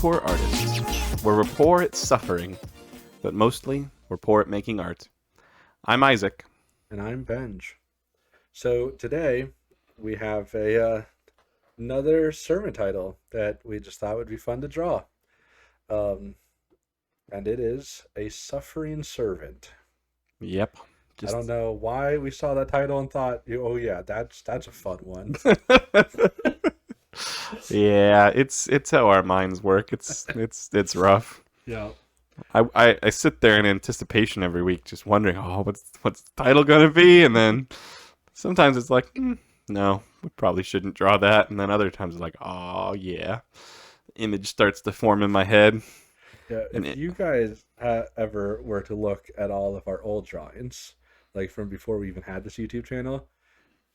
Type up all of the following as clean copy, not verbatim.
poor artists. We're poor at suffering, but mostly we're poor at making art. I'm Isaac. And I'm Benj. So today we have another sermon title that we just thought would be fun to draw. Um, and it is A Suffering Servant. Yep. I don't know why we saw that title and thought, oh yeah, that's a fun one. Yeah, it's how our minds work. It's rough. Yeah. I sit there in anticipation every week, just wondering, what's the title gonna be? And then sometimes it's like, no, we probably shouldn't draw that. And then other times it's like, oh yeah, image starts to form in my head. Yeah. If you guys ever were to look at all of our old drawings, like from before we even had this YouTube channel,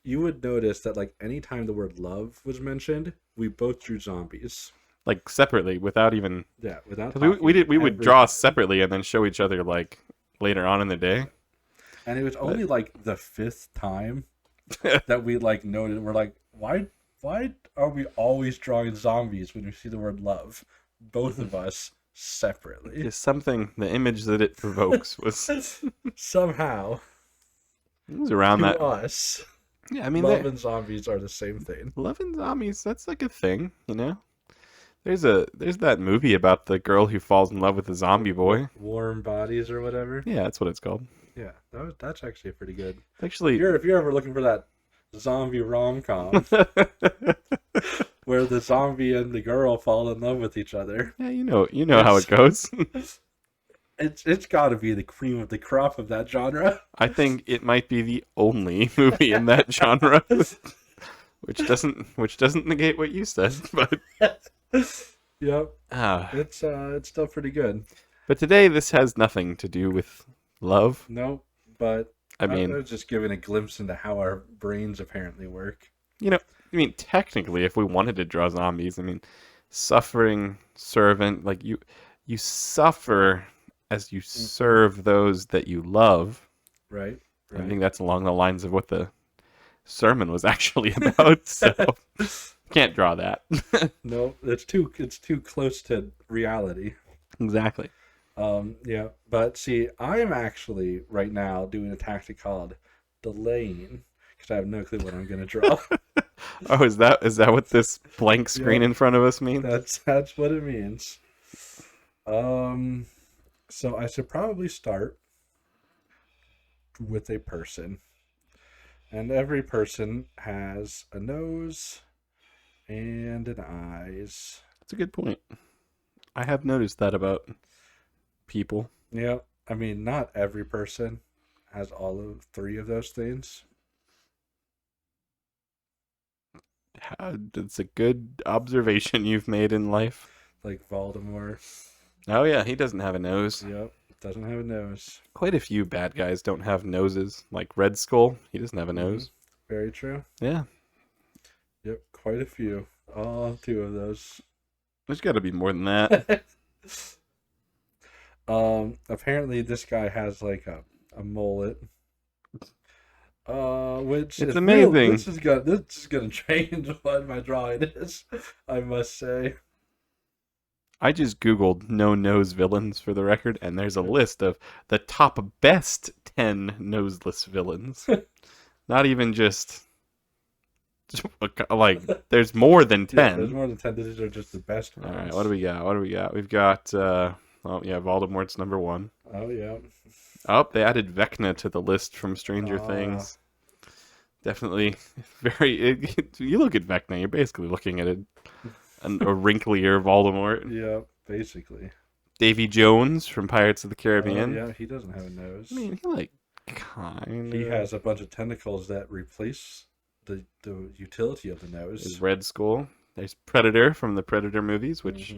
you would notice that like anytime the word love was mentioned, we both drew zombies. Like separately, without even without we would draw separately and then show each other like later on in the day. And it was only like the fifth time that we like noted. We're like, why are we always drawing zombies when we see the word love? Both of us separately. Just something, the image that it provokes was somehow. It was around that. Us. Yeah, I mean, love and zombies are the same thing. Love and zombies, that's like a thing, you know. There's that movie about the girl who falls in love with the zombie boy. Warm Bodies or whatever. Yeah, that's what it's called. Yeah, that's actually pretty good. Actually, if you're ever looking for that zombie rom-com where the zombie and the girl fall in love with each other. Yeah, you know how it goes. It's got to be the cream of the crop of that genre. I think it might be the only movie in that genre, which doesn't negate what you said, but yep, it's still pretty good. But today this has nothing to do with love. No, but I was just giving a glimpse into how our brains apparently work. Technically, if we wanted to draw zombies, suffering servant, like you suffer as you serve those that you love. Right. I think that's along the lines of what the sermon was actually about. So can't draw that. No, it's too close to reality. Exactly. Yeah, but see, I am actually right now doing a tactic called delaying because I have no clue what I'm going to draw. Oh, is that what this blank screen in front of us means? That's what it means. So I should probably start with a person. And every person has a nose and an eyes. That's a good point. I have noticed that about people. Yeah, not every person has all of three of those things. It's a good observation you've made in life. Like Voldemort. Oh yeah, he doesn't have a nose. Yep, doesn't have a nose. Quite a few bad guys don't have noses. Like Red Skull, he doesn't have a nose. Very true. Yeah. Yep, quite a few. All two of those. There's got to be more than that. Apparently this guy has like a mullet. Which it's amazing. Real, this is gonna change what my drawing is, I must say. I just Googled no nose villains for the record, and there's a list of the top best 10 noseless villains. Not even just like, there's more than 10. Yeah, there's more than 10. These are just the best ones. All right, what do we got? We've got, Voldemort's number 1. Oh, yeah. Oh, they added Vecna to the list from Stranger Things. Definitely you look at Vecna, you're basically looking at a wrinklier Voldemort. Yeah, basically. Davy Jones from Pirates of the Caribbean. Yeah, he doesn't have a nose. He kind of... He has a bunch of tentacles that replace the utility of the nose. There's Red Skull. There's Predator from the Predator movies, which...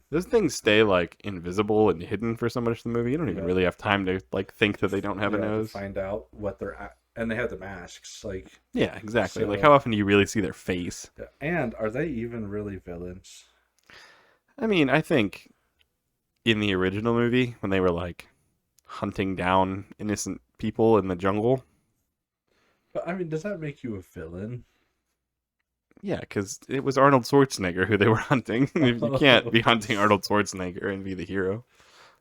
those things stay, like, invisible and hidden for so much of the movie. You don't even really have time to, like, think that they don't have a nose. To find out what they're at. And they have the masks, like... Yeah, exactly. So, like, how often do you really see their face? And are they even really villains? I think in the original movie, when they were, like, hunting down innocent people in the jungle... But, does that make you a villain? Yeah, because it was Arnold Schwarzenegger who they were hunting. You can't be hunting Arnold Schwarzenegger and be the hero.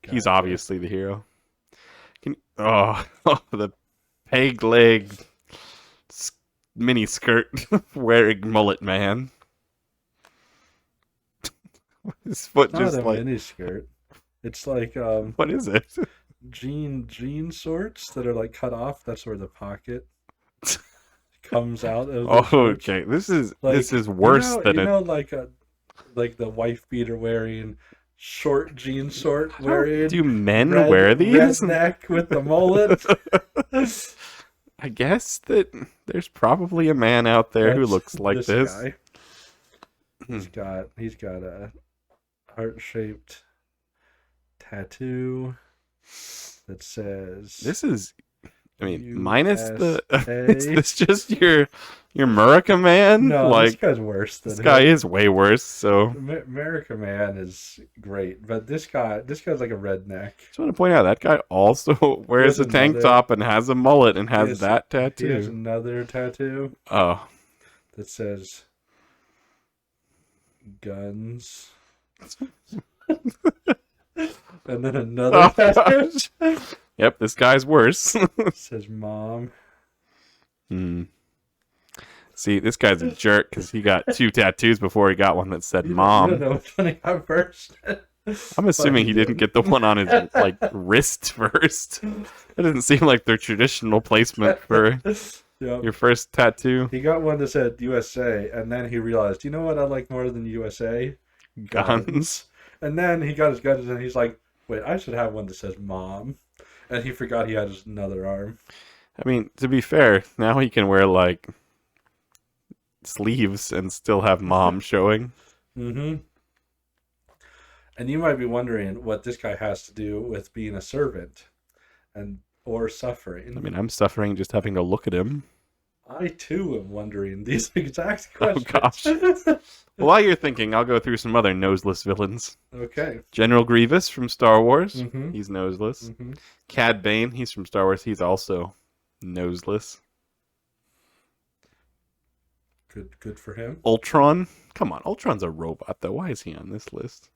He's Gotcha. obviously the hero. Oh, the peg leg mini skirt wearing mullet man. His foot It's not just a like, mini skirt. It's like what is it? jean shorts that are like cut off. That's where the pocket comes out of the Oh, shorts. okay. This is Like worse than a. like the wife beater wearing, short jean short How wearing, do men wear these? redneck with the mullet. I guess that there's probably a man out there who That's looks like this this. guy. He's got a heart shaped tattoo that says This is, I mean, minus the. USA. Is this just your Murica man? No, Like, this guy's worse than this guy him. is way worse. So America Man is great, but this guy's like a redneck. just want to point out that guy also wears a has tank another- top and has a mullet and has that He has tattoo. another tattoo Oh, that says guns. And then another Oh, tattoo yep, this guy's worse. says mom. Hmm. See, this guy's a jerk because he got 2 tattoos before he got one that said You "mom." don't know which one he got first. I'm assuming But he didn't get the one on his like wrist first. It doesn't seem like their traditional placement for Yep. your first tattoo. He got one that said USA, and then he realized, you know what I like more than USA? Guns. And then he got his guns, and he's like, wait, I should have one that says mom. And he forgot he had his another arm. I mean, to be fair, now he can wear like sleeves and still have mom showing. Mm-hmm. And you might be wondering what this guy has to do with being a servant and or suffering. I mean, I'm suffering just having to look at him. I too am wondering these exact Oh questions. gosh. While you're thinking, I'll go through some other noseless villains. Okay. General Grievous from Star Wars. Mm-hmm. He's noseless. Mm-hmm. Cad Bane, he's from Star Wars. He's also noseless. Good for him. Ultron. Come on, Ultron's a robot, though. Why is he on this list?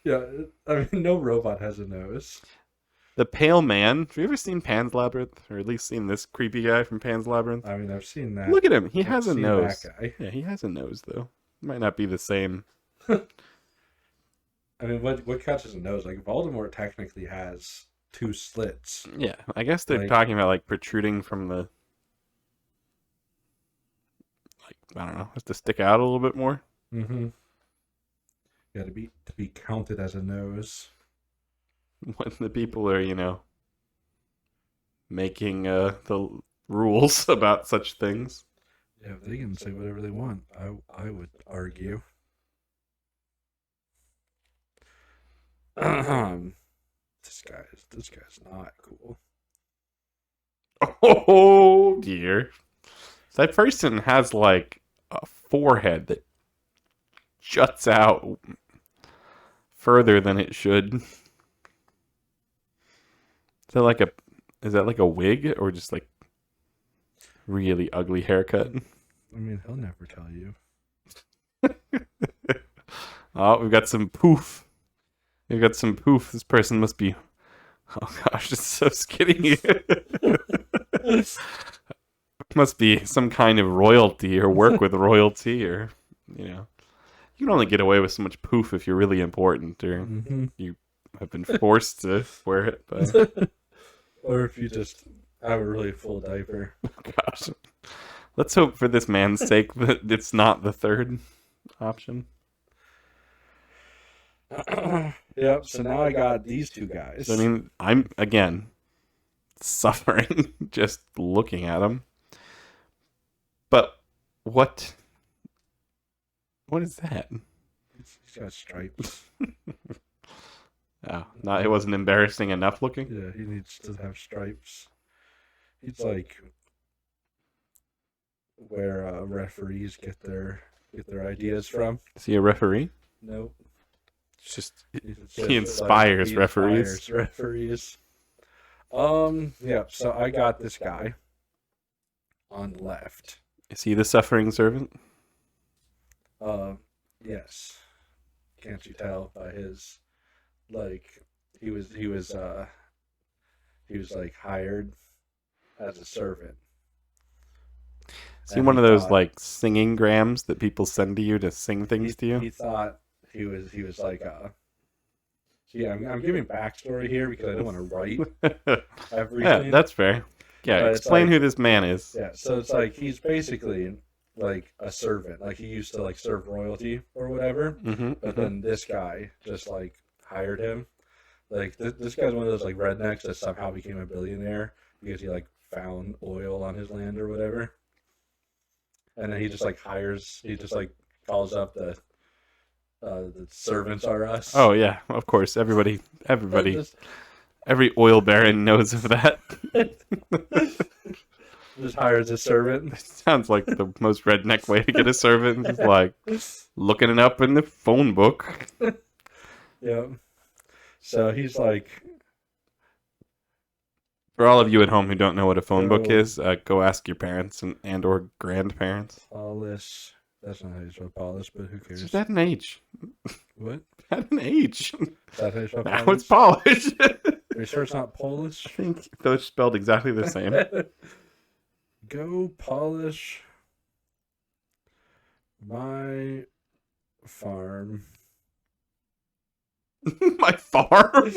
Yeah, I mean, no robot has a nose. The Pale Man. Have you ever seen Pan's Labyrinth? Or at least seen this creepy guy from Pan's Labyrinth? I mean, I've seen that. Look at him. He I've has a seen nose. That guy. Yeah, he has a nose, though. Might not be the same. I mean, what catches a nose? Like, Voldemort technically has 2 slits. Yeah, I guess they're Like- talking about, like, protruding from the... Like, I don't know. Has to stick out a little bit more. Mm-hmm. Yeah, to be counted as a nose. When the people are, making the rules about such things. Yeah, they can say whatever they want. I would argue. This guy's not cool. Oh dear. That person has like a forehead that juts out further than it should. Is that like a wig or just like really ugly haircut? I mean, he'll never tell you. Oh, we've got some poof. We've got some poof. This person must be. Oh gosh, it's so skinny. Must be some kind of royalty or work with royalty or, You can only get away with so much poof if you're really important or Mm-hmm. you have been forced to wear it by. Or if you just have a really full diaper. Gosh. Let's hope for this man's sake that it's not the third option. Yep. So now I got these 2 guys. So, I mean, I'm, again, suffering just looking at them. But what is that? He's got stripes. Oh, not, it wasn't embarrassing enough looking? Yeah, he needs to have stripes. He's like where referees get their ideas from. Is he a referee? Nope. It's just, It's he inspires referees. inspires referees. Yeah, so I got this guy on the left. Is he the suffering servant? Uh, yes. Can't you tell by his like he was like hired as a servant, Is he and one he of those thought like singing grams that people send to you to sing things to you? he thought he was like see, I'm giving backstory here because I don't want to write Yeah, everything, that's fair. Yeah, but it's explain like who this man is. yeah, so it's like he's basically like a servant, like he used to like serve royalty or whatever, Mm-hmm, but mm-hmm. then this guy just like hired him. Like this guy's one of those like rednecks that somehow became a billionaire because he like found oil on his land or whatever, and then he just like he just like calls up the servants are us. Oh yeah, of course. And Everybody, just every oil baron knows of that. just hires a servant. Sounds like the most redneck way to get a servant. Is like looking it up in the phone book. Yeah. So he's like, For all of you at home who don't know what a phone book go is, go ask your parents and or grandparents. polish. That's not how you spell polish, but who It's just cares? at an age. What? At an age. Is that how you spell Now polish? it's Polish. Are you sure it's not Polish? I think those spelled exactly the same. Go polish my farm. My farm.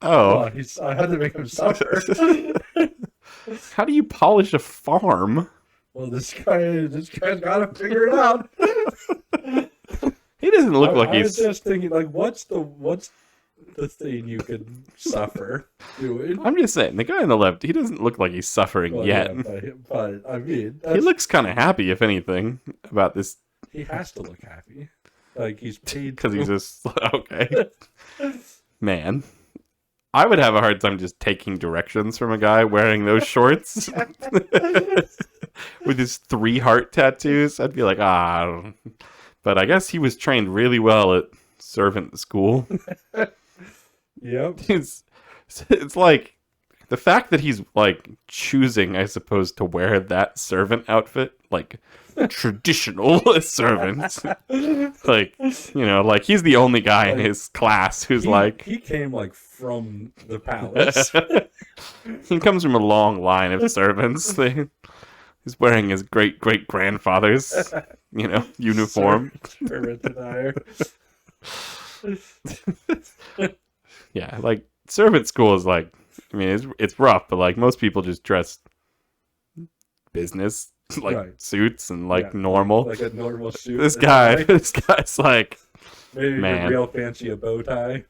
Oh, Oh. I had to make him suffer. How do you polish a farm? Well, this guy's got to figure it out. He doesn't look like I was he's. just thinking, like, what's the thing you could suffer doing? I'm just saying, the guy on the left, he doesn't look like he's suffering Well, yet. yeah, but I mean, He looks kind of happy, if anything, about this he has to look happy. Like he's paid because he's to. just okay. Man, I would have a hard time just taking directions from a guy wearing those shorts with his 3 heart tattoos. I'd be like, I don't. But I guess he was trained really well at servant school. Yep. It's like the fact that he's like choosing, I suppose, to wear that servant outfit, like traditional servant. Like, like he's the only guy in Like, his class who's He, like he came like from the palace. he comes from a long line of servants. He's wearing his great grandfather's, uniform. Servant attire. Yeah, like servant school is like, I mean, it's rough, but like most people just dress business, like Right. suits and like Yeah, normal. like a normal suit. This and guy, tie. this guy's like, Maybe man. real fancy a bow tie.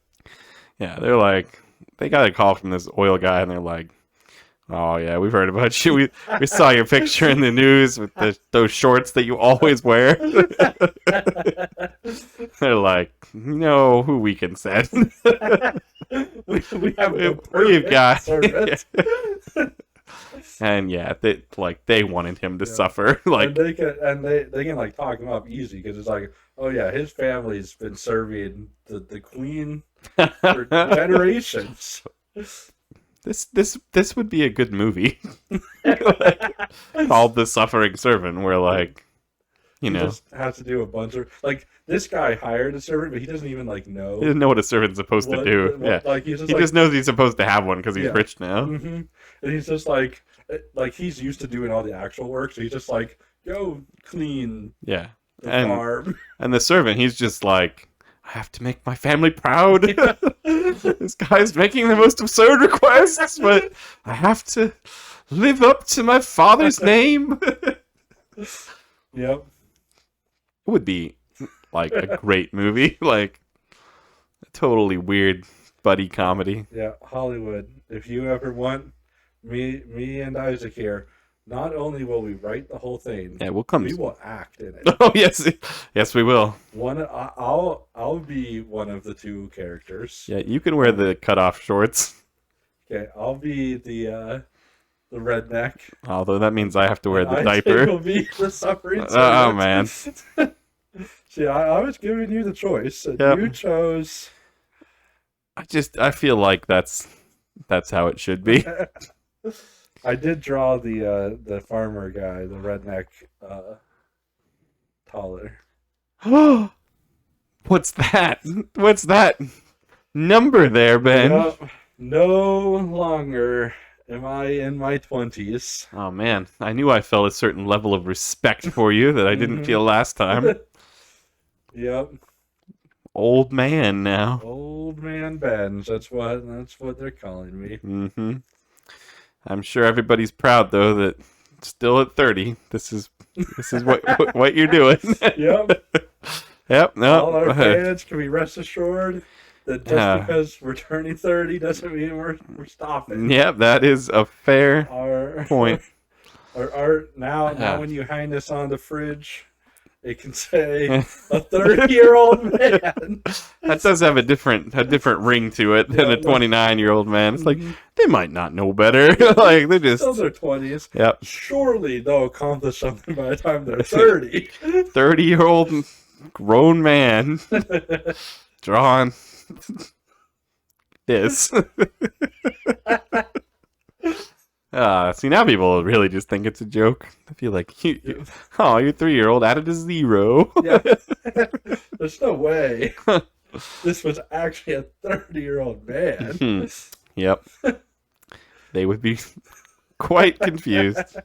yeah, they're like, they got a call from this oil guy, and they're like, oh yeah, we've heard about you. We saw your picture in the news with those shorts that you always wear. They're like, no, who we can send. we have the We've perfect got, servant. and yeah, they wanted him to Yeah. suffer. Like, And they can like talk him up easy because it's like, oh yeah, his family's been serving the queen for generations. This would be a good movie. Like, called The Suffering Servant, where like, He just has to do a bunch of like this guy hired a servant, but he doesn't even like know he doesn't know what a servant's supposed to do. Yeah, like he's just he like, just knows he's supposed to have one because he's Yeah. rich now. hmm and he's just like he's used to doing all the actual work, so he's just like, go clean Yeah, the and farm. and the servant, he's just like, I have to make my family proud. This guy's making the most absurd requests, but I have to live up to my father's name. Yep. It would be like a great movie, like a totally weird buddy comedy. Yeah, Hollywood. If you ever want me and Isaac here, not only will we write the whole thing, Yeah, we'll come. we will act in it. Oh yes, we will. I'll be one of the 2 characters. Yeah, you can wear the cutoff shorts, Okay, I'll be the redneck. although that means I have to wear the Isaac diaper. will be the suffering Oh servant. man, See, I was giving you the choice, and Yep. you chose. I feel like that's how it should be. I did draw the farmer guy, the redneck taller. What's that? What's that number there, Ben? Yep. No longer am I in my 20s. Oh man, I knew I felt a certain level of respect for you that I didn't feel last time. Yep. Old man now. Old man Ben. That's what they're calling me. Mm-hmm. I'm sure everybody's proud though that still at 30, this is what you're doing. Yep. Yep. No. All our fans can be rest assured that just because we're turning 30 doesn't mean we're stopping. Yep, that is a fair Our point. our now when you hang this on the fridge, it can say a 30-year-old man. That does have a different ring to it than a 29-year-old man. It's like they might not know better. Like they're just still their 20s. Yep. Surely they'll accomplish something by the time they're 30. 30-year-old grown man drawing this. See, now people really just think it's a joke. I feel like, your 3-year-old added a 0. Yeah. There's no way this was actually a 30-year-old man. Yep. They would be quite confused.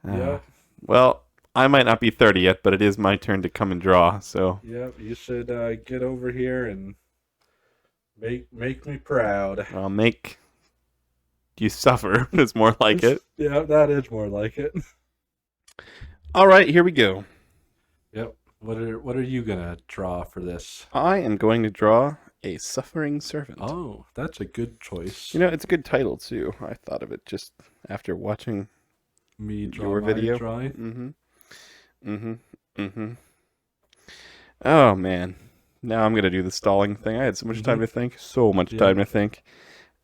Yeah. Well, I might not be 30 yet, but it is my turn to come and draw, so. Yep, you should get over here and make me proud. I'll make you suffer is more like it. Yeah, that is more like it. All right, here we go. Yep. What are you gonna draw for this? I am going to draw a suffering servant. Oh, that's a good choice. You know, it's a good title too. I thought of it just after watching me draw your video. drawing. Oh man. Now I'm gonna do the stalling thing. I had so much time to think. So much time to think.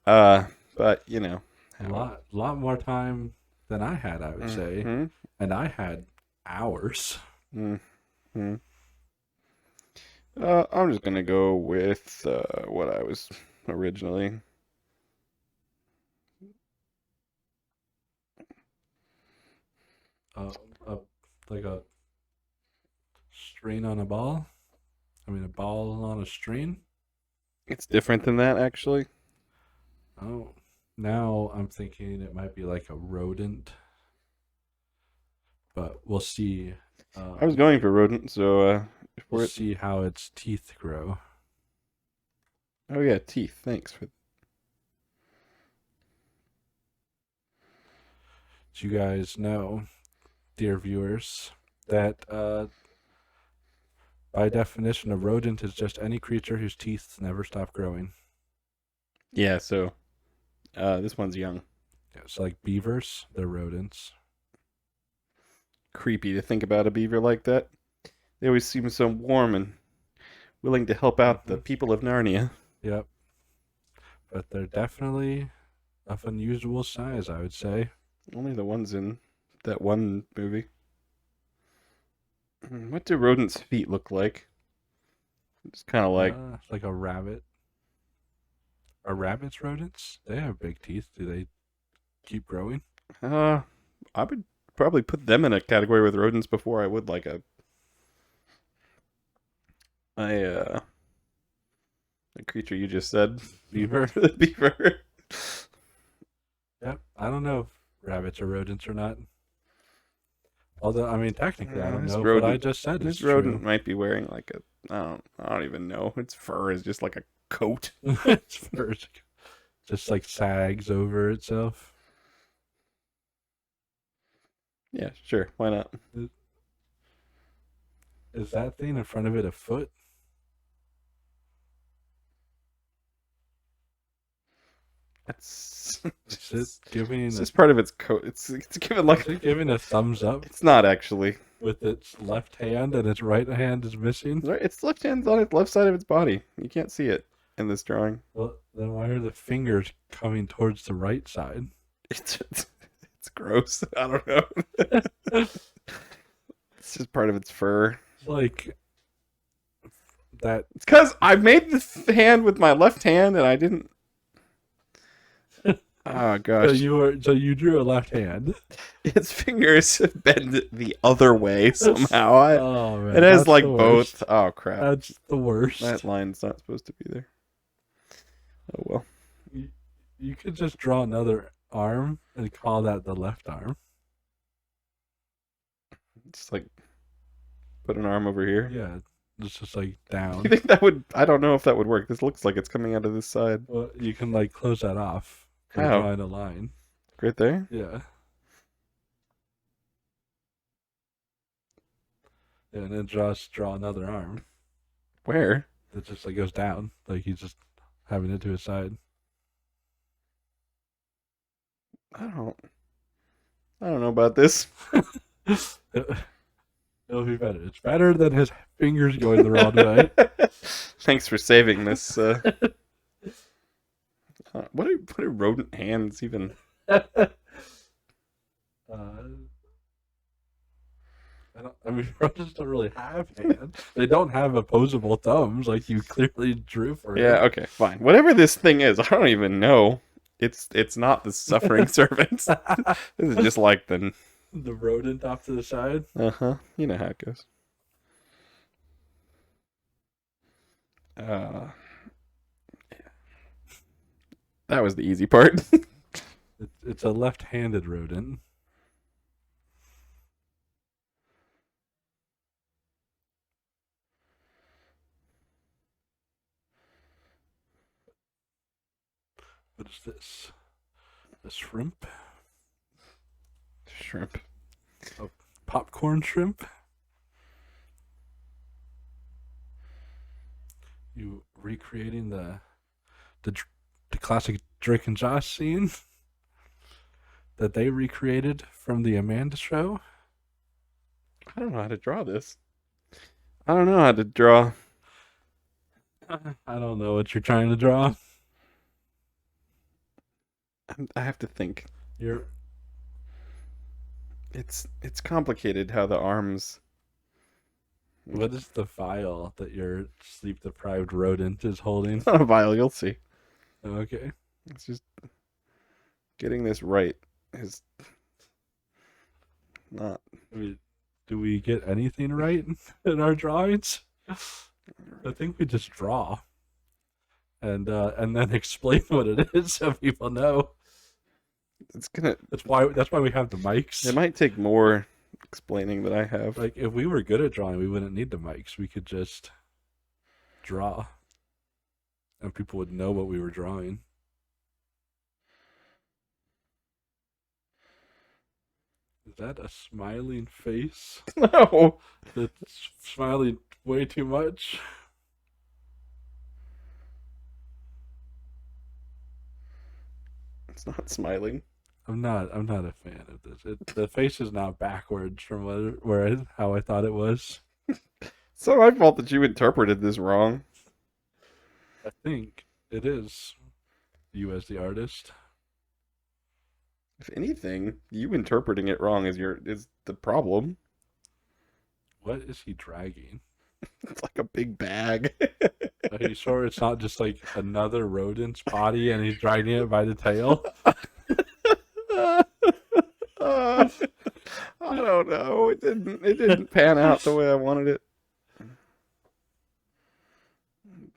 But you know. A lot more time than I had, I would say. And I had hours. I'm just gonna go with what I was originally. Like a string on a ball. I mean, a ball on a string. It's different than that, actually. Oh, now I'm thinking it might be like a rodent, but we'll see. I was going for rodent, so we'll see how its teeth grow. Oh yeah, teeth. Thanks for. Do you guys know, dear viewers, that by definition, a rodent is just any creature whose teeth never stop growing? Yeah. So, this one's young. Yeah, it's like beavers. They're rodents. Creepy to think about a beaver like that. They always seem so warm and willing to help out the people of Narnia. Yep. But they're definitely of unusual size, I would say. Only the ones in that one movie. What do rodents' feet look like? It's kind of like a rabbit. Are rabbits rodents? They have big teeth. Do they keep growing? I would probably put them in a category with rodents before I would like a creature you just said. Beaver. Beaver. Yep. I don't know if rabbits are rodents or not. Although, I mean, technically, I don't know. Rodent, what I just said this is rodent true. might be wearing like I don't even know. Its fur is just like a coat. Its fur just like sags over itself. Yeah, sure. Why not? Is that thing in front of it a foot? That's it's giving. It's just part of its coat. It's giving like. Is it giving a thumbs up? It's not actually. With its left hand and its right hand is missing. Its left hand's on its left side of its body. You can't see it in this drawing. Well, then why are the fingers coming towards the right side? It's gross. I don't know. It's just part of its fur. Like that. It's because I made this hand with my left hand and I didn't. Oh So gosh, you drew a left hand. its fingers bend the other way somehow. Oh It man, has that's the like both. worst. Oh crap, That's the that worst. line's not supposed to be there. Oh well, You, you could just draw another arm and call that the left arm. just like put an arm over here. Yeah, it's just like You down. think that would? I don't know if that would work. This looks like it's coming out of this side. Well, you can like close that off by How? drawing a line. Right there. Yeah. Yeah, and then draw another arm Where? that just like goes down, like he's just having it to his side. I don't. I don't know about this. It'll be better. It's better than his fingers going the wrong way. Thanks for saving this. What are rodent hands even? I mean, rodents don't really have hands. They don't have opposable thumbs like you clearly drew for Yeah. it. Okay. Fine. Whatever this thing is, I don't even know. It's not the suffering servants. This is just like the. The rodent off to the side. You know how it goes. That was the easy part. It's a left-handed rodent. What is this? A shrimp? Shrimp. Popcorn shrimp? You recreating the classic Drake and Josh scene that they recreated from the Amanda Show? I don't know how to draw this. I don't know how to draw. I don't know what you're trying to draw. I have to think. You're It's complicated how the arms. What is the file that your sleep deprived rodent is holding? It's not a vial. You'll see. Okay. It's just getting this right is not. I mean, do we get anything right in our drawings? I think we just draw, and then explain what it is so people know. It's gonna. That's why we have the mics. It might take more explaining than I have. Like if we were good at drawing, we wouldn't need the mics. We could just draw, and people would know what we were drawing. Is that a smiling face? No, That's smiling way too much. it's not smiling. I'm not a fan of this. The face is now backwards from how I thought it was. So my fault that you interpreted this wrong. I think it is you as the artist. If anything, you interpreting it wrong is the problem. What is he dragging? It's like a big bag. Are you sure it's not just like another rodent's body and he's dragging it by the tail? I don't know. It didn't pan out the way I wanted it.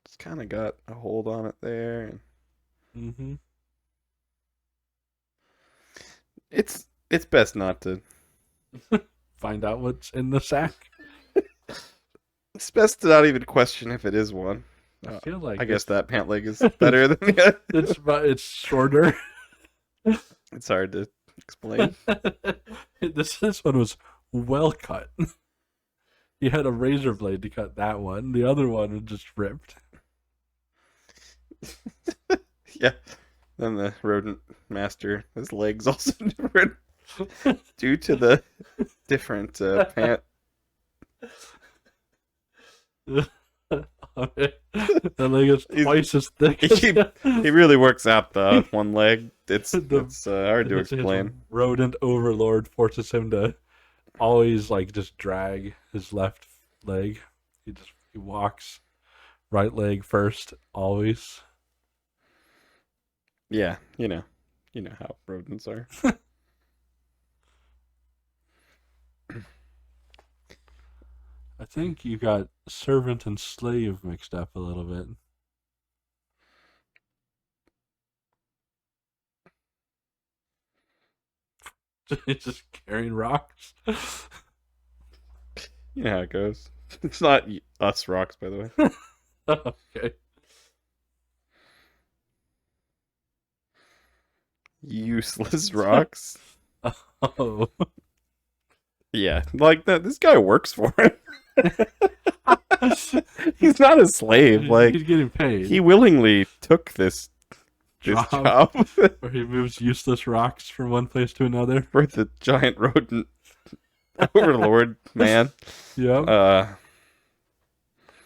It's kind of got a hold on it there, and Mm-hmm. it's best not to. Find out what's in the sack. It's best to not even question if it is one. I feel like I guess that pant leg is better than the other. it's shorter. It's hard to explain. This one was well cut. He had a razor blade to cut that one. The other one was just ripped. Yeah. Then the rodent master, his legs also different due to the different pant. The leg is twice as thick. He really works out the one leg. It's The- hard to his explain. rodent overlord forces him to always like just drag his left leg. He walks right leg first, always. Yeah, you know, You know how rodents are. I think you got servant and slave mixed up a little bit. Just carrying rocks. You know how it goes. It's not us rocks, by the way. Okay. Useless rocks. Oh. Yeah, like that. This guy works for it. He's not a slave. Like He's getting paid. he willingly took this job Where he moves useless rocks from one place to another. for the giant rodent overlord man. Yep.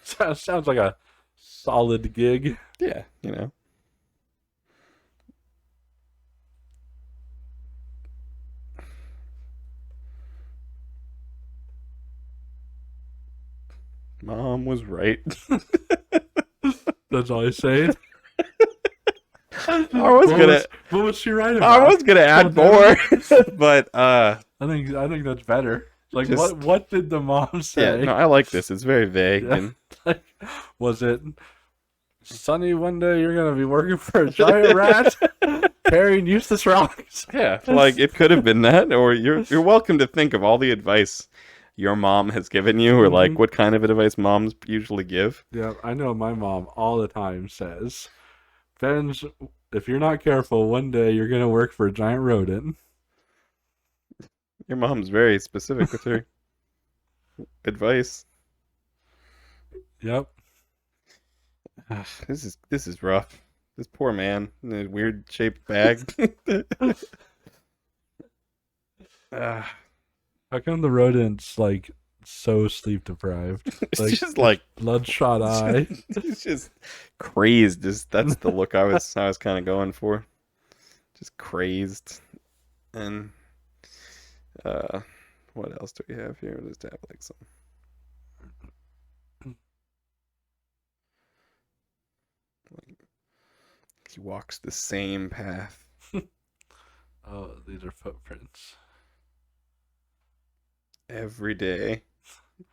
Sounds like a solid gig. Yeah, you know. Mom was right. That's all he's saying. I was gonna. What was she right about? I was gonna add more, but I think that's better. Like, Just- what did the mom say? yeah, no, I like this. It's very vague Yeah. and Like, was it, Sonny, one day you're gonna be working for a giant rat carrying useless rocks? yeah, like it could have been that, or you're welcome to think of all the advice your mom has given you, or like Mhm. what kind of advice moms usually give. Yeah, I know my mom all the time says, Benj, if you're not careful, one day you're gonna work for a giant rodent. Your mom's very specific with her advice. Yep. This is rough. This poor man in a weird shaped bag. How come the rodent's like so sleep deprived? It's just like bloodshot eye. it's just crazed. That's the look I was kind of going for. Just crazed. And what else do we have here? Let's have like some. He walks the same path. Oh, these are footprints. Every day.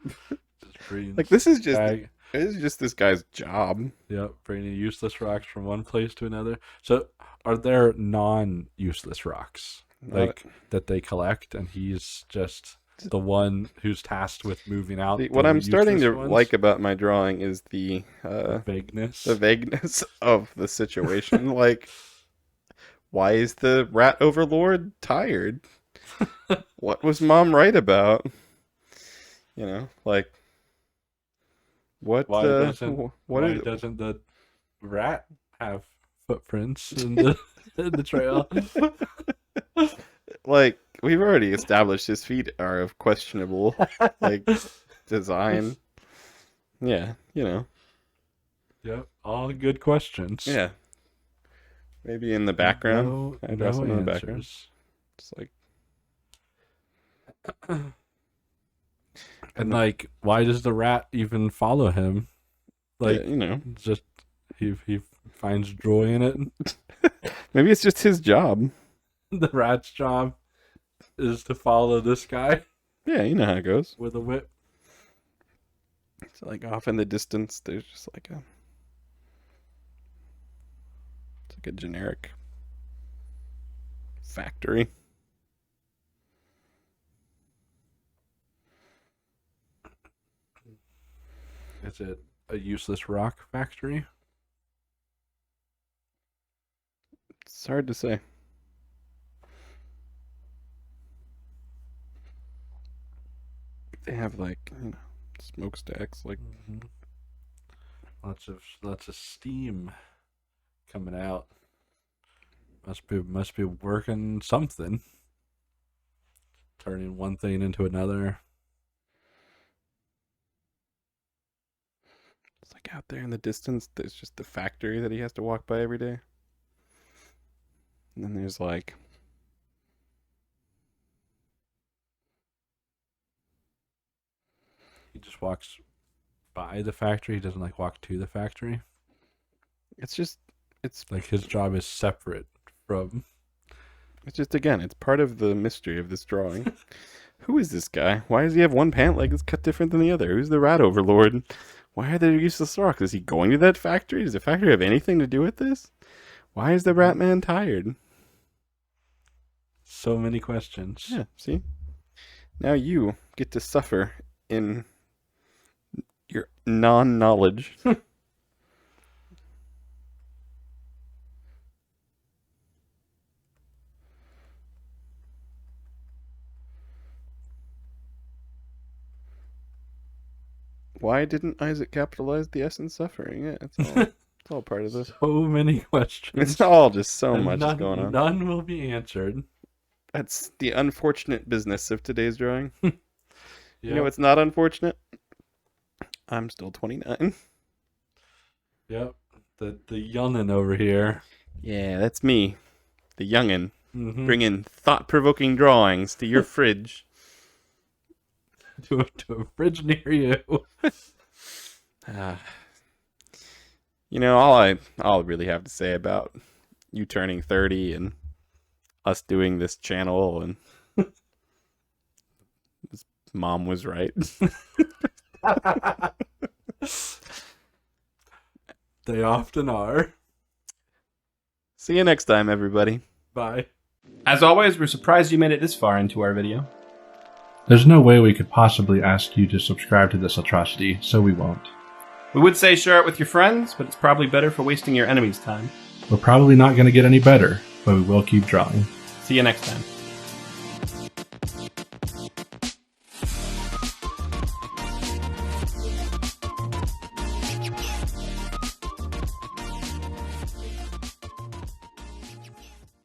Just bringing Like this is just bag. this guy's job. Yep, bringing useless rocks from one place to another. So, are there non-useless rocks like that they collect, and he's just the one who's tasked with moving out? What the I'm starting to useless ones? like about my drawing is the vagueness. of the situation. Like, why is the rat overlord tired? What was mom right about? You know, like what? Why What doesn't the rat have footprints in the in the trail? Like we've already established his feet are of questionable like design. Yeah, you know. Yep, all good questions. Yeah. Maybe in the background. No, I draw no something in the background. answers. Just like And like, why does the rat even follow him? Like, yeah, you know. just he finds joy in it. Maybe it's just his job. The rat's job is to follow this guy Yeah, you know how it goes. with a whip. It's like off in the distance there's just like a generic factory. Is it a useless rock factory? It's hard to say. They have like, you know, smokestacks like Mm-hmm. Lots of steam coming out. Must be working something. Turning one thing into another. it's like out there in the distance there's just the factory that he has to walk by every day. And then there's like He just walks by the factory. He doesn't like walk to the factory. it's Like his job is separate from It's just, again, it's part of the mystery of this drawing. Who is this guy? Why does he have one pant leg that's cut different than the other? Who's the rat overlord? Why are there useless rocks? Is he going to that factory? Does the factory have anything to do with this? Why is the rat man tired? So many questions. Yeah, see? Now you get to suffer in your non-knowledge. Why didn't Isaac capitalize the S in suffering? Yeah, it's all part of this. So many questions. It's all just so And much is going on. None will be answered. That's the unfortunate business of today's drawing. Yeah. You know what's not unfortunate? I'm still 29. Yep. The youngin' over here. Yeah, that's me. The youngin'. Mm-hmm. Bringing thought-provoking drawings to your fridge. to a fridge near you. You know, all I really have to say about you turning 30 and us doing this channel and his mom was right. They often are. See you next time, everybody. Bye. As always, we're surprised you made it this far into our video. There's no way we could possibly ask you to subscribe to this atrocity, so we won't. We would say share it with your friends, but it's probably better for wasting your enemy's time. We're probably not going to get any better, but we will keep drawing. See you next time.